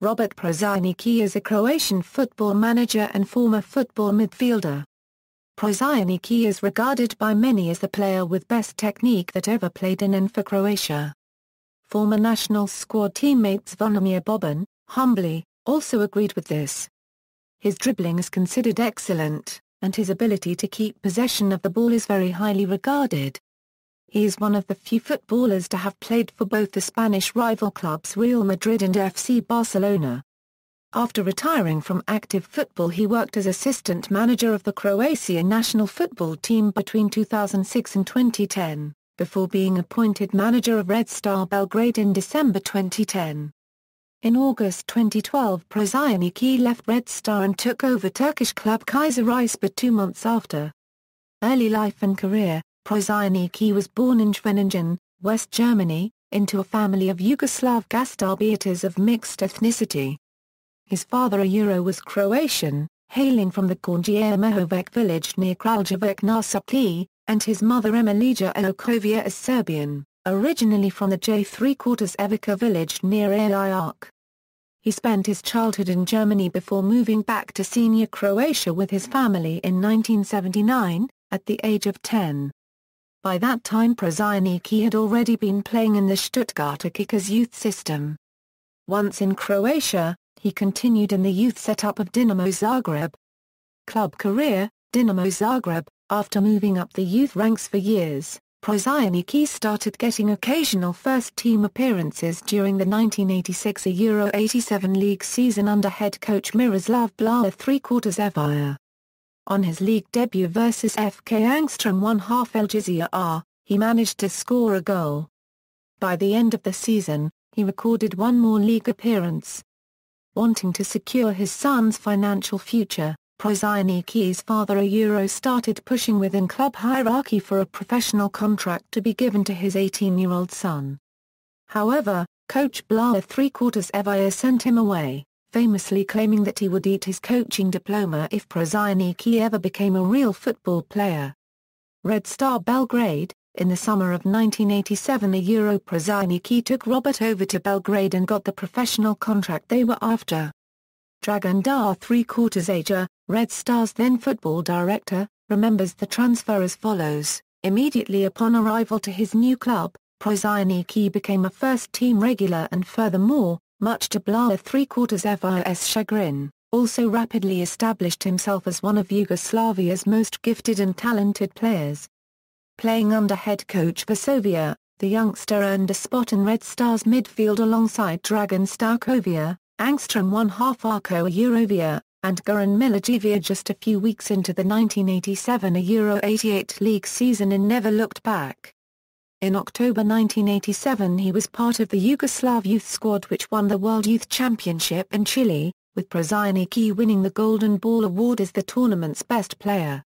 Robert Prosinečki is a Croatian football manager and former football midfielder. Prosinečki is regarded by many as the player with best technique that ever played in and for Croatia. Former national squad teammate Zvonimir Boban, humbly, also agreed with this. His dribbling is considered excellent, and his ability to keep possession of the ball is very highly regarded. He is one of the few footballers to have played for both the Spanish rival clubs Real Madrid and FC Barcelona. After retiring from active football, he worked as assistant manager of the Croatian national football team between 2006 and 2010, before being appointed manager of Red Star Belgrade in December 2010. In August 2012, Prosinečki left Red Star and took over Turkish club Kayserispor 2 months after. Early life and career. Prosinečki was born in Zvonimir, West Germany, into a family of Yugoslav gastarbeiters of mixed ethnicity. His father was Croatian, hailing from the Gornji village near Kraljevac na Sutlji, and his mother Emilija Okovia is Serbian, originally from the J3/4 Evica village near Ajak. He spent his childhood in Germany before moving back to senior Croatia with his family in 1979, at the age of 10. By that time Prosinečki had already been playing in the Stuttgarter Kickers youth system. Once in Croatia, he continued in the youth setup of Dinamo Zagreb. Club career, Dinamo Zagreb. After moving up the youth ranks for years, Prosinečki started getting occasional first-team appearances during the 1986 Euro 87 league season under head coach Miroslav Blaha 3/4. On his league debut versus FK Angstrom 1/2 Algeria, he managed to score a goal. By the end of the season, he recorded one more league appearance. Wanting to secure his son's financial future, Prosinečki's father started pushing within club hierarchy for a professional contract to be given to his 18-year-old son. However, coach Blaha 3/4 sent him away, famously claiming that he would eat his coaching diploma if Prosinečki ever became a real football player. Red Star Belgrade. In the summer of 1987 Prosinečki took Robert over to Belgrade and got the professional contract they were after. Dragan Dar 3/4 Red Star's then football director, remembers the transfer as follows: immediately upon arrival to his new club, Prosinečki became a first-team regular and furthermore, much to Blaha 3/4's chagrin, also rapidly established himself as one of Yugoslavia's most gifted and talented players. Playing under head coach Vasovia, the youngster earned a spot in Red Star's midfield alongside Dragan Stojkovic, Angstrom 1/2 Arko Eurovia, and Goran Milicevic just a few weeks into the 1987 Euro 88 league season and never looked back. In October 1987 he was part of the Yugoslav youth squad which won the World Youth Championship in Chile, with Prosinečki winning the Golden Ball award as the tournament's best player.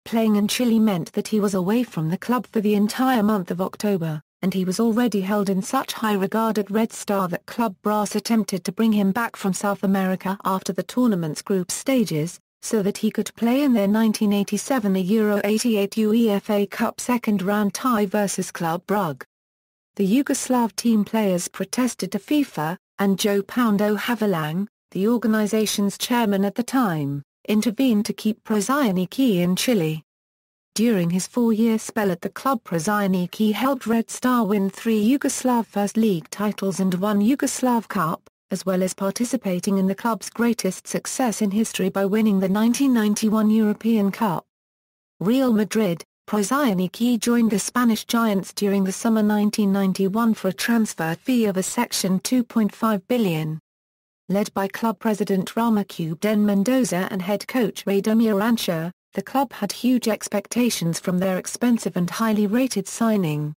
Playing in Chile meant that he was away from the club for the entire month of October, and he was already held in such high regard at Red Star that club brass attempted to bring him back from South America after the tournament's group stages, so that he could play in their 1987 Euro 88 UEFA Cup second-round tie versus Club Brugge. The Yugoslav team players protested to FIFA, and Joe Poundo Havelang, the organization's chairman at the time, intervened to keep Prosinečki in Chile. During his 4-year spell at the club, Prosinečki helped Red Star win 3 Yugoslav First League titles and 1 Yugoslav Cup, as well as participating in the club's greatest success in history by winning the 1991 European Cup. Real Madrid. Prosinečki joined the Spanish Giants during the summer 1991 for a transfer fee of a Section 2.5 billion. Led by club president Ramacube Den Mendoza and head coach Radomir Anca, the club had huge expectations from their expensive and highly rated signing.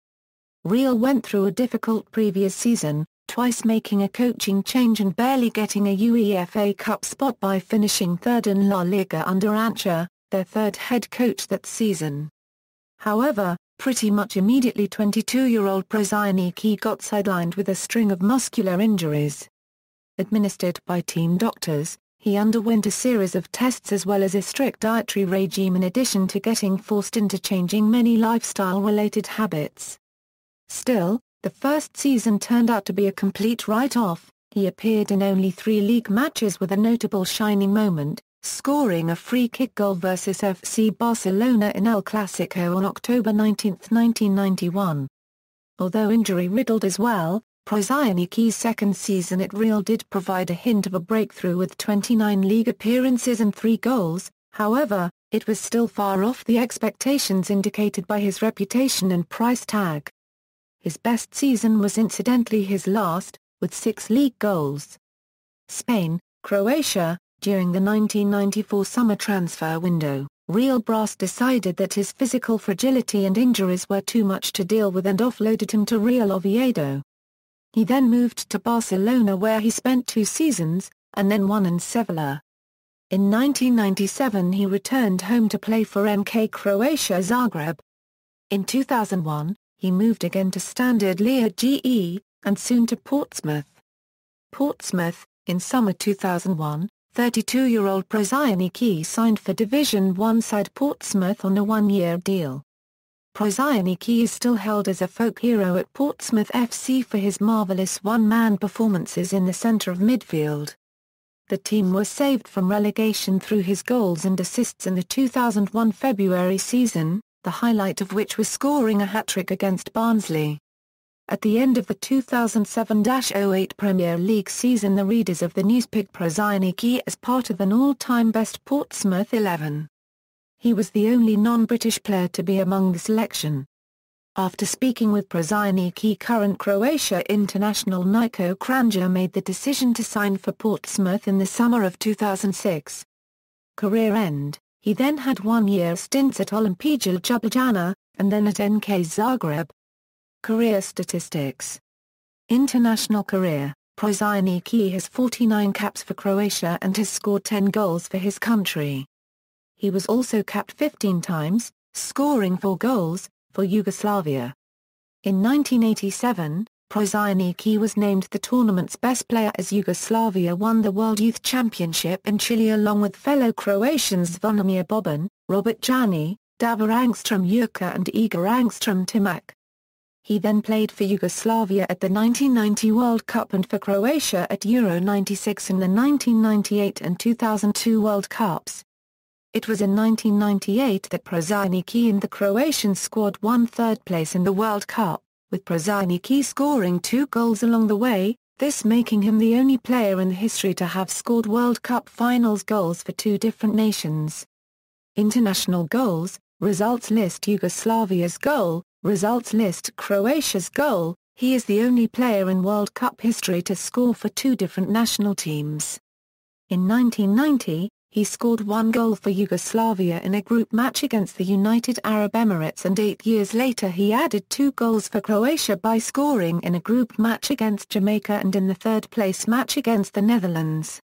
Real went through a difficult previous season, twice making a coaching change and barely getting a UEFA Cup spot by finishing third in La Liga under Anca, their third head coach that season. However, pretty much immediately 22-year-old Prosinečki got sidelined with a string of muscular injuries. Administered by team doctors, he underwent a series of tests as well as a strict dietary regime in addition to getting forced into changing many lifestyle-related habits. Still, the first season turned out to be a complete write-off. He appeared in only 3 league matches with a notable shining moment, scoring a free-kick goal versus FC Barcelona in El Clasico on October 19, 1991. Although injury-riddled as well, Prosinečki's second season at Real did provide a hint of a breakthrough with 29 league appearances and 3 goals. However, it was still far off the expectations indicated by his reputation and price tag. His best season was incidentally his last, with 6 league goals. Spain, Croatia. During the 1994 summer transfer window, Real Brass decided that his physical fragility and injuries were too much to deal with and offloaded him to Real Oviedo. He then moved to Barcelona where he spent 2 seasons, and then 1 in Sevilla. In 1997 he returned home to play for MK Croatia Zagreb. In 2001, he moved again to Standard Liège, and soon to Portsmouth. In summer 2001, 32-year-old Prosinečki signed for Division One side Portsmouth on a 1-year deal. Prosinečki is still held as a folk hero at Portsmouth FC for his marvellous one-man performances in the centre of midfield. The team was saved from relegation through his goals and assists in the 2001 February season, the highlight of which was scoring a hat-trick against Barnsley. At the end of the 2007-08 Premier League season, the readers of the news picked Prosinečki as part of an all-time best Portsmouth 11. He was the only non-British player to be among the selection. After speaking with Prosinečki, current Croatia international Niko Kranjčar made the decision to sign for Portsmouth in the summer of 2006. Career end. He then had 1-year stints at Olimpija Ljubljana, and then at NK Zagreb. Career statistics. International career. Prosinečki has 49 caps for Croatia and has scored 10 goals for his country. He was also capped 15 times, scoring 4 goals, for Yugoslavia. In 1987, Prosinečki was named the tournament's best player as Yugoslavia won the World Youth Championship in Chile along with fellow Croatians Zvonimir Boban, Robert Jani, Davor Angstrom Jurka and Igor Angstrom Timac. He then played for Yugoslavia at the 1990 World Cup and for Croatia at Euro 96 and the 1998 and 2002 World Cups. It was in 1998 that Prosinečki and the Croatian squad won 3rd place in the World Cup, with Prosinečki scoring 2 goals along the way, this making him the only player in history to have scored World Cup finals goals for 2 different nations. International goals, results list Yugoslavia's goal, results list Croatia's goal. He is the only player in World Cup history to score for 2 different national teams. In 1990, he scored 1 goal for Yugoslavia in a group match against the United Arab Emirates, and 8 years later he added 2 goals for Croatia by scoring in a group match against Jamaica and in the 3rd-place match against the Netherlands.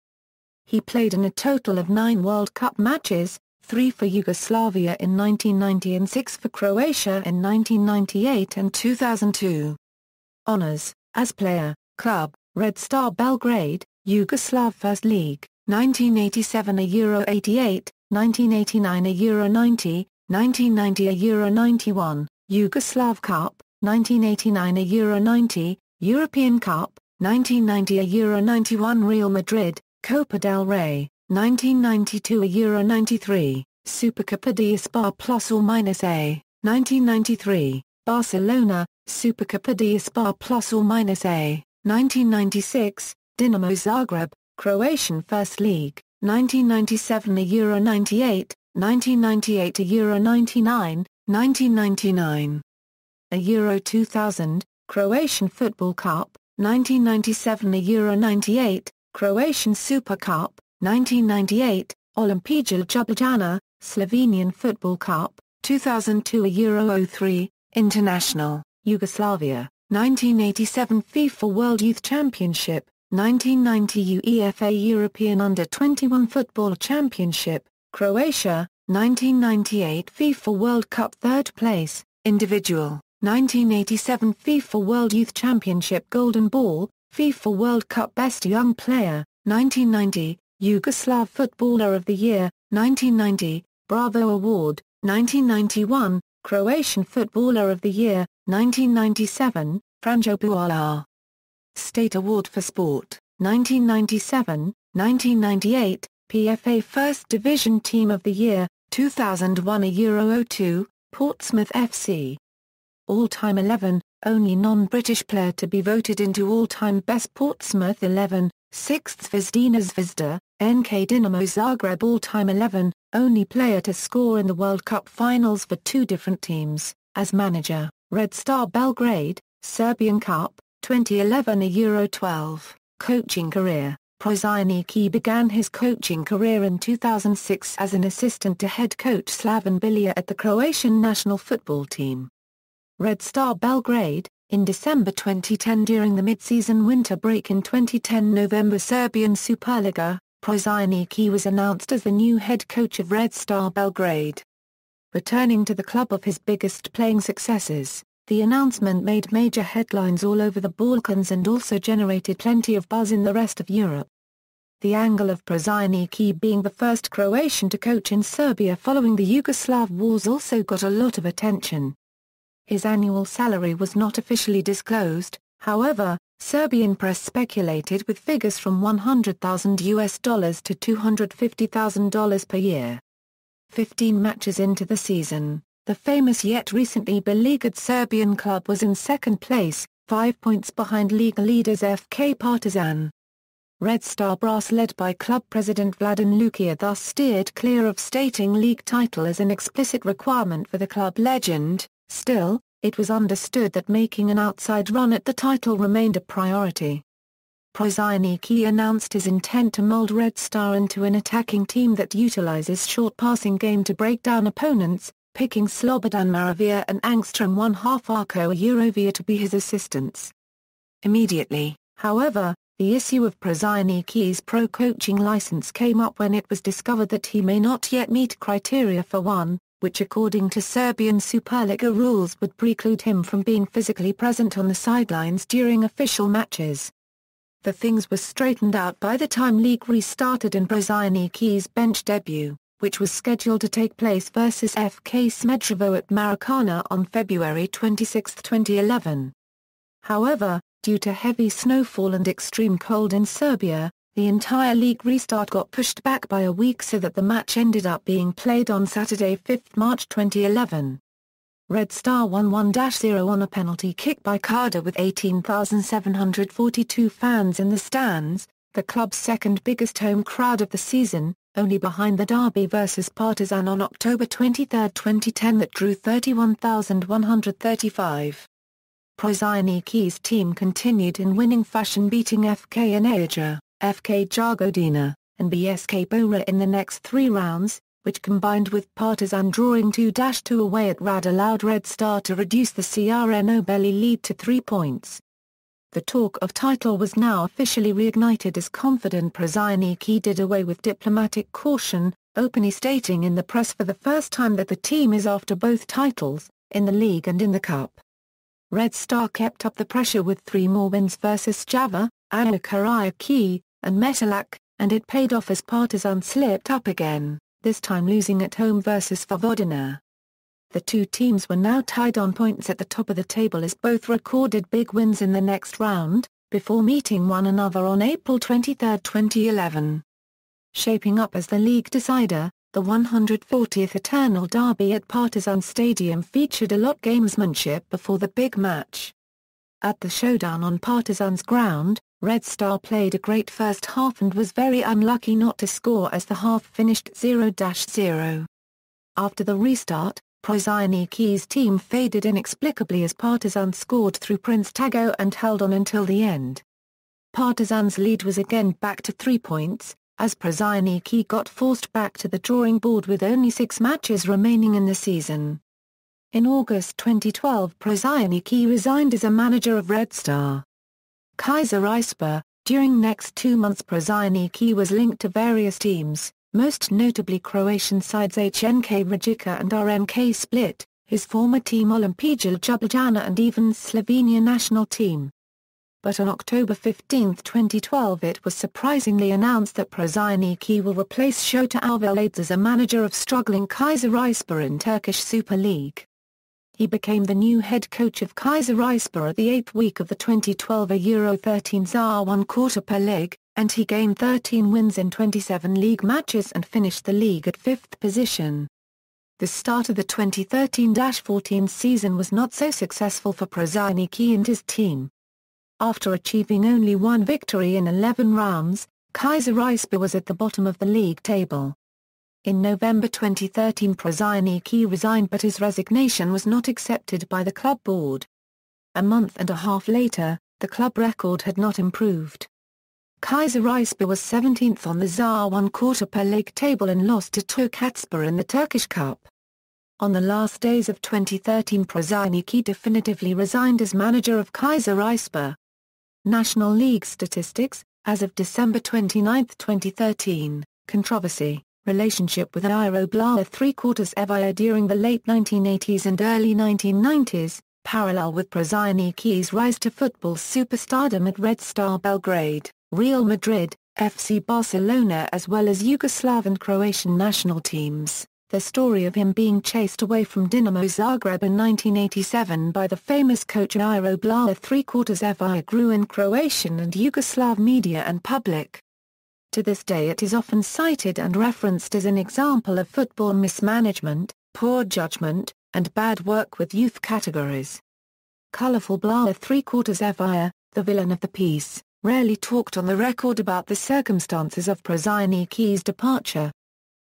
He played in a total of 9 World Cup matches, 3 for Yugoslavia in 1990 and 6 for Croatia in 1998 and 2002. Honours: as player, club, Red Star Belgrade, Yugoslav First League, 1987 a Euro 88, 1989 a Euro 90, 1990 a Euro 91, Yugoslav Cup, 1989 a Euro 90, European Cup, 1990 a Euro 91 Real Madrid, Copa del Rey, 1992 a Euro 93, Supercopa de España +or-A, 1993, Barcelona, Supercopa de España +or-A, 1996, Dinamo Zagreb, Croatian First League, 1997 a Euro 98, 1998 a Euro 99, 1999. A Euro 2000, Croatian Football Cup, 1997 a Euro 98, Croatian Super Cup, 1998, Olimpija Ljubljana, Slovenian Football Cup, 2002 a Euro 03, International, Yugoslavia, 1987 FIFA World Youth Championship, 1990 UEFA European Under-21 Football Championship, Croatia, 1998 FIFA World Cup 3rd place, individual, 1987 FIFA World Youth Championship Golden Ball, FIFA World Cup Best Young Player, 1990, Yugoslav Footballer of the Year, 1990, Bravo Award, 1991, Croatian Footballer of the Year, 1997, Franjo Buala. State Award for Sport, 1997, 1998, PFA First Division Team of the Year, 2001 a Euro 02, Portsmouth FC. All-time 11, only non-British player to be voted into all-time best Portsmouth 11, 6th Zvezdina Zvezda, NK Dinamo Zagreb all-time 11, only player to score in the World Cup finals for two different teams, as manager, Red Star Belgrade, Serbian Cup, 2011 a Euro 12, coaching career. Prosinečki began his coaching career in 2006 as an assistant to head coach Slaven Bilic at the Croatian national football team. Red Star Belgrade, in December 2010 during the mid-season winter break in 2010 November Serbian Superliga, Prosinečki was announced as the new head coach of Red Star Belgrade. Returning to the club of his biggest playing successes, the announcement made major headlines all over the Balkans and also generated plenty of buzz in the rest of Europe. The angle of Prosinečki being the first Croatian to coach in Serbia following the Yugoslav wars also got a lot of attention. His annual salary was not officially disclosed, however, Serbian press speculated with figures from $100,000 to $250,000 per year. 15 matches into the season, the famous yet recently beleaguered Serbian club was in second place, 5 points behind league leaders FK Partizan. Red Star Brass led by club president Vladan Lukic thus steered clear of stating league title as an explicit requirement for the club legend. Still, it was understood that making an outside run at the title remained a priority. Prosinečki announced his intent to mold Red Star into an attacking team that utilizes short passing game to break down opponents, picking Slobodan Maravia and Angstrom one-half Arko Eurovia to be his assistants. Immediately, however, the issue of Prosinečki's pro-coaching license came up when it was discovered that he may not yet meet criteria for one, which according to Serbian Superliga rules would preclude him from being physically present on the sidelines during official matches. The things were straightened out by the time league restarted in Prosinečki's bench debut, which was scheduled to take place versus FK Smederevo at Maracana on February 26, 2011. However, due to heavy snowfall and extreme cold in Serbia, the entire league restart got pushed back by a week so that the match ended up being played on Saturday 5 March 2011. Red Star won 1-0 on a penalty kick by Kada with 18,742 fans in the stands, the club's second biggest home crowd of the season, only behind the derby versus Partizan on October 23, 2010 that drew 31,135. Prosinečki's team continued in winning fashion beating FK Anaja, FK Jagodina, and BSK Bora in the next three rounds, which combined with Partizan drawing 2-2 away at Rad allowed Red Star to reduce the CRNO Belly lead to 3 points. The talk of title was now officially reignited as confident Prosinečki did away with diplomatic caution, openly stating in the press for the first time that the team is after both titles, in the league and in the cup. Red Star kept up the pressure with 3 more wins versus Java, Anakarayaki, and Metalak, and it paid off as Partizan slipped up again, this time losing at home versus Vojvodina. The two teams were now tied on points at the top of the table as both recorded big wins in the next round, before meeting one another on April 23, 2011. Shaping up as the league decider, the 140th Eternal Derby at Partizan Stadium featured a lot gamesmanship before the big match. At the showdown on Partizan's ground, Red Star played a great first half and was very unlucky not to score as the half finished 0-0. After the restart, Prosinečki's team faded inexplicably as Partizan scored through Prince Tago and held on until the end. Partizan's lead was again back to 3 points, as Prosinečki got forced back to the drawing board with only 6 matches remaining in the season. In August 2012 Prosinečki resigned as a manager of Red Star. Kayserispor. During next 2 months Prosinečki was linked to various teams, most notably Croatian sides HNK Rijeka and RNK Split, his former team Olimpija Ljubljana and even Slovenia national team. But on October 15, 2012 it was surprisingly announced that Prosinečki will replace Shota Alvarez as a manager of struggling Kayserispor in Turkish Super League. He became the new head coach of Kayserispor at the 8th week of the 2012 Euro 13 1 quarter per leg, and he gained 13 wins in 27 league matches and finished the league at 5th position. The start of the 2013-14 season was not so successful for Prosinečki and his team. After achieving only one victory in 11 rounds, Kayserispor was at the bottom of the league table. In November 2013 Prosinečki resigned, but his resignation was not accepted by the club board. A month and a half later, the club record had not improved. Kayserispor was 17th on the 1 quarter per leg table and lost to Turkish in the Turkish Cup. On the last days of 2013 Prosinečki definitively resigned as manager of Kayserispor. National League statistics, as of December 29, 2013, controversy, relationship with Iro Blauer ¾ Evija during the late 1980s and early 1990s, parallel with Prosinečki's rise to football superstardom at Red Star Belgrade, Real Madrid, FC Barcelona as well as Yugoslav and Croatian national teams. The story of him being chased away from Dinamo Zagreb in 1987 by the famous coach Iro Blauer ¾ Evija grew in Croatian and Yugoslav media and public. To this day it is often cited and referenced as an example of football mismanagement, poor judgment, and bad work with youth categories. Colourful Blauer ¾ Evija, the villain of the piece, rarely talked on the record about the circumstances of Prosinečki's departure.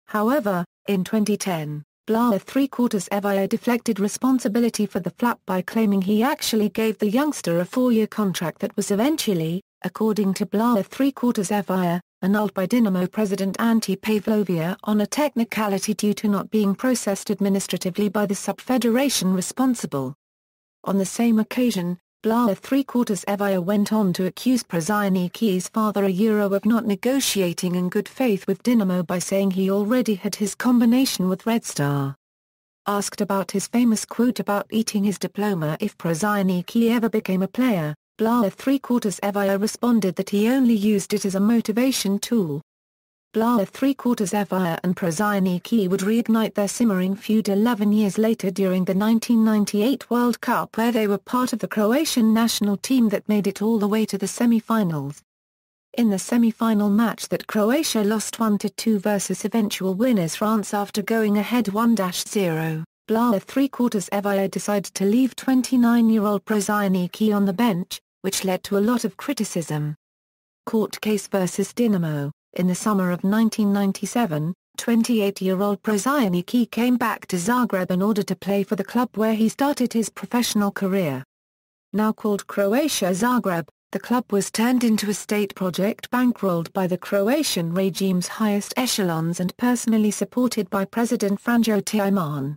However, in 2010, Blauer ¾ Evija deflected responsibility for the flap by claiming he actually gave the youngster a 4-year contract that was eventually, according to Blauer ¾ Evija, annulled by Dinamo president Ante Pavlovia on a technicality due to not being processed administratively by the subfederation responsible. On the same occasion, Blauer ¾ Evija went on to accuse Prosinečki's father of not negotiating in good faith with Dinamo by saying he already had his combination with Red Star. Asked about his famous quote about eating his diploma if Prosinečki ever became a player, Blauer ¾ Evija responded that he only used it as a motivation tool. Blauer ¾ Evija and Prosinečki would reignite their simmering feud 11 years later during the 1998 World Cup, where they were part of the Croatian national team that made it all the way to the semi-finals. In the semi-final match that Croatia lost 1-2 versus eventual winners France after going ahead 1-0, Blauer ¾ Evija decided to leave 29-year-old Prosinečki on the bench, which led to a lot of criticism. Court case versus Dinamo. In the summer of 1997, 28-year-old Prosinečki came back to Zagreb in order to play for the club where he started his professional career. Now called Croatia Zagreb, the club was turned into a state project bankrolled by the Croatian regime's highest echelons and personally supported by President Franjo Tuđman.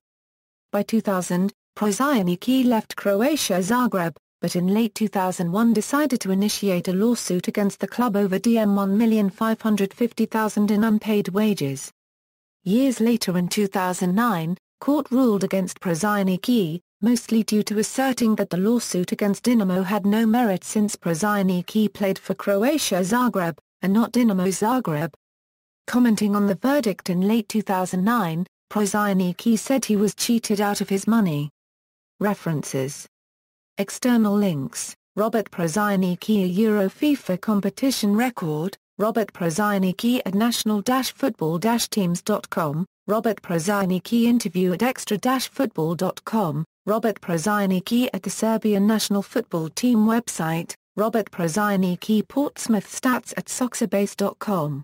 By 2000, Prosinečki left Croatia Zagreb, but in late 2001 decided to initiate a lawsuit against the club over $1,550,000 in unpaid wages. Years later in 2009, court ruled against Prosinečki, mostly due to asserting that the lawsuit against Dinamo had no merit since Prosinečki played for Croatia Zagreb, and not Dinamo Zagreb. Commenting on the verdict in late 2009, Prosinečki said he was cheated out of his money. References. External links: Robert Prosinečki, a Euro FIFA competition record, Robert Prosinečki at national-football-teams.com, Robert Prosinečki interview at extra-football.com, Robert Prosinečki at the Serbian national football team website, Robert Prosinečki Portsmouth stats at soccerbase.com.